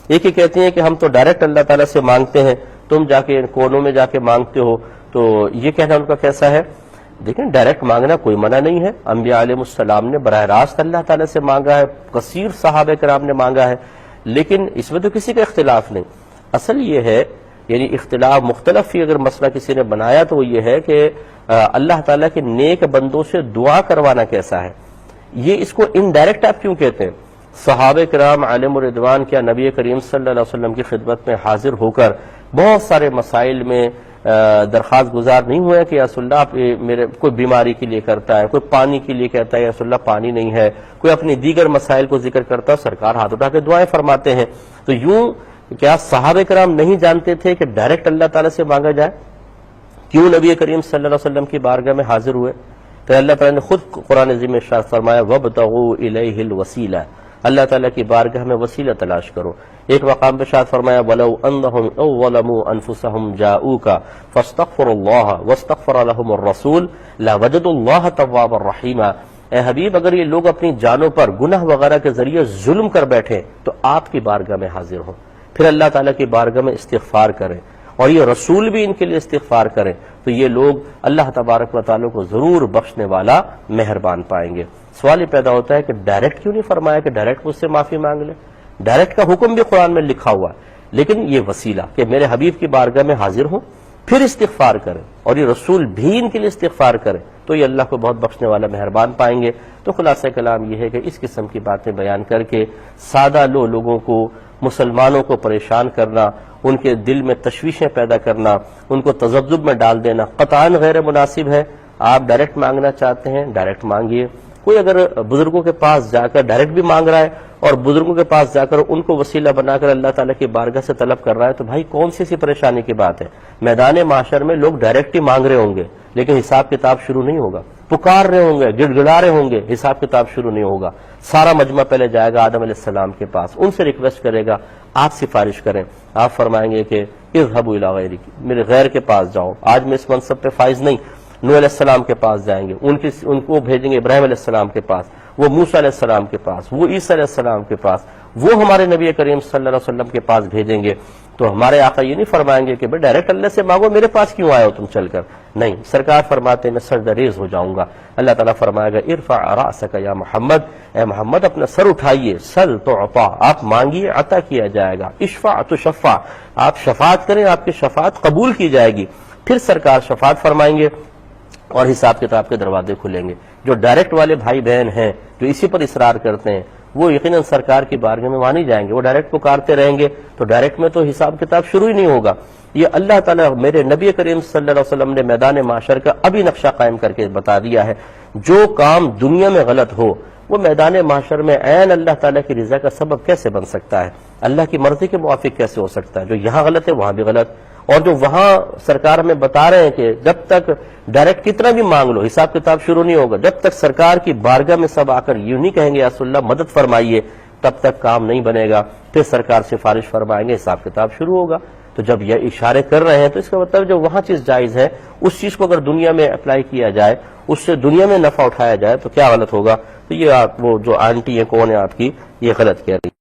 ایک ہی کہتی ہیں کہ ہم تو ڈائریکٹ اللہ تعالیٰ سے مانگتے ہیں، تم جا کے کونوں میں جا کے مانگتے ہو، تو یہ کہنا ان کا کیسا ہے؟ دیکھیں ڈائریکٹ مانگنا کوئی منع نہیں ہے، انبیاء علیہ السلام نے براہ راست اللہ تعالیٰ سے مانگا ہے، کثیر صحابہ کرام نے مانگا ہے، لیکن اس میں تو کسی کا اختلاف نہیں۔ اصل یہ ہے، یعنی اختلاف مختلف ہی اگر مسئلہ کسی نے بنایا تو وہ یہ ہے کہ اللہ تعالیٰ کے نیک بندوں سے دعا کروانا کیسا ہے۔ یہ اس کو انڈائریکٹ آپ کیوں کہتے ہیں؟ صحابہ کرام علیہم الرضوان کیا نبی کریم صلی اللہ علیہ وسلم کی خدمت میں حاضر ہو کر بہت سارے مسائل میں درخواست گزار نہیں ہوئے کہ یا رسول اللہ آپ میرے کوئی بیماری کے لیے کرتا ہے، کوئی پانی کے لیے کہتا ہے یا رسول اللہ پانی نہیں ہے، کوئی اپنی دیگر مسائل کو ذکر کرتا ہے، سرکار ہاتھ اٹھا کے دعائیں فرماتے ہیں۔ تو یوں کیا صحابہ کرام نہیں جانتے تھے کہ ڈائریکٹ اللہ تعالیٰ سے مانگا جائے؟ کیوں نبی کریم صلی اللہ علیہ وسلم کی بارگاہ میں حاضر ہوئے؟ تو اللہ تعالیٰ نے خود قرآن عظیم میں ارشاد فرمایا وَابْتَغُوا إِلَيْهِ الْوَسِيلَةَ، اللہ تعالیٰ کی بارگاہ میں وسیلہ تلاش کرو۔ ایک مقام پہ ارشاد فرمایا وَلَوْ أَنَّهُمْ أَوْ ظَلَمُوا أَنفُسَهُمْ جَاءُوكَ فَاسْتَغْفَرُوا اللَّهَ وَاسْتَغْفَرَ لَهُمُ الرَّسُولُ لَوَجَدُوا اللَّهَ تَوَّابًا رَحِيمًا۔ اے حبیب اگر یہ لوگ اپنی جانوں پر گناہ وغیرہ کے ذریعے ظلم کر بیٹھے تو آپ کی بارگاہ میں حاضر ہوں، پھر اللہ تعالیٰ کی بارگاہ میں استغفار کریں اور یہ رسول بھی ان کے لیے استغفار کریں، تو یہ لوگ اللہ تبارک و تعالیٰ کو ضرور بخشنے والا مہربان پائیں گے۔ سوال یہ پیدا ہوتا ہے کہ ڈائریکٹ کیوں نہیں فرمایا کہ ڈائریکٹ مجھ سے معافی مانگ لے؟ ڈائریکٹ کا حکم بھی قرآن میں لکھا ہوا ہے، لیکن یہ وسیلہ کہ میرے حبیب کی بارگاہ میں حاضر ہوں پھر استغفار کریں اور یہ رسول بھی ان کے لیے استغفار کریں تو یہ اللہ کو بہت بخشنے والا مہربان پائیں گے۔ تو خلاصہ کلام یہ ہے کہ اس قسم کی باتیں بیان کر کے سادہ لوگوں کو، مسلمانوں کو پریشان کرنا، ان کے دل میں تشویشیں پیدا کرنا، ان کو تذبذب میں ڈال دینا قطعاً غیر مناسب ہے۔ آپ ڈائریکٹ مانگنا چاہتے ہیں ڈائریکٹ مانگیے۔ کوئی اگر بزرگوں کے پاس جا کر ڈائریکٹ بھی مانگ رہا ہے اور بزرگوں کے پاس جا کر ان کو وسیلہ بنا کر اللہ تعالیٰ کی بارگاہ سے طلب کر رہا ہے تو بھائی کون سی پریشانی کی بات ہے؟ میدان معاشر میں لوگ ڈائریکٹ ہی مانگ رہے ہوں گے لیکن حساب کتاب شروع نہیں ہوگا، پکار رہے ہوں گے، گڑ گڑا رہے ہوں گے، حساب کتاب شروع نہیں ہوگا۔ سارا مجمع پہلے جائے گا آدم علیہ السلام کے پاس، ان سے ریکویسٹ کرے گا آپ سفارش کریں، آپ فرمائیں گے کہ اذهبوا الى غیری، میرے غیر کے پاس جاؤ، آج میں اس منصب پہ فائز نہیں۔ نوح علیہ السلام کے پاس جائیں گے، ان کو بھیجیں گے ابراہیم علیہ السلام کے پاس، وہ موسیٰ علیہ السلام کے پاس، وہ عیسیٰ علیہ السلام کے پاس، وہ ہمارے نبی کریم صلی اللہ علیہ وسلم کے پاس بھیجیں گے۔ تو ہمارے آقا یہ نہیں فرمائیں گے کہ بھائی ڈائریکٹ اللہ سے مانگو، میرے پاس کیوں آئے ہو تم چل کر؟ نہیں، سرکار فرماتے ہیں میں سجدریز ہو جاؤں گا۔ اللہ تعالیٰ فرمائے گا ارفع رأسک یا محمد، اے محمد اپنا سر اٹھائیے، سل تعطا، آپ مانگیے عطا کیا جائے گا، اشفع تشفع، آپ شفاعت کریں آپ کی شفاعت قبول کی جائے گی۔ پھر سرکار شفاعت فرمائیں گے اور حساب کتاب کے دروازے کھلیں گے۔ جو ڈائریکٹ والے بھائی بہن ہیں جو اسی پر اصرار کرتے ہیں وہ یقیناً سرکار کی بارگاہ میں وہاں نہیں جائیں گے، وہ ڈائریکٹ پکارتے رہیں گے تو ڈائریکٹ میں تو حساب کتاب شروع ہی نہیں ہوگا۔ یہ اللہ تعالیٰ میرے نبی کریم صلی اللہ علیہ وسلم نے میدان معاشر کا ابھی نقشہ قائم کر کے بتا دیا ہے، جو کام دنیا میں غلط ہو وہ میدان معاشر میں عین اللہ تعالیٰ کی رضا کا سبب کیسے بن سکتا ہے، اللہ کی مرضی کے موافق کیسے ہو سکتا ہے؟ جو یہاں غلط ہے وہاں بھی غلط، اور جو وہاں سرکار میں بتا رہے ہیں کہ جب تک ڈائریکٹ کتنا بھی مانگ لو حساب کتاب شروع نہیں ہوگا، جب تک سرکار کی بارگاہ میں سب آ کر یوں نہیں کہیں گے یا رسول اللہ مدد فرمائیے تب تک کام نہیں بنے گا، پھر سرکار سفارش فرمائیں گے حساب کتاب شروع ہوگا۔ تو جب یہ اشارے کر رہے ہیں تو اس کا مطلب جو وہاں چیز جائز ہے اس چیز کو اگر دنیا میں اپلائی کیا جائے، اس سے دنیا میں نفع اٹھایا جائے تو کیا غلط ہوگا؟ تو یہ آپ وہ جو آنٹی ہے کون ہے آپ کی، یہ غلط کہہ رہی ہے۔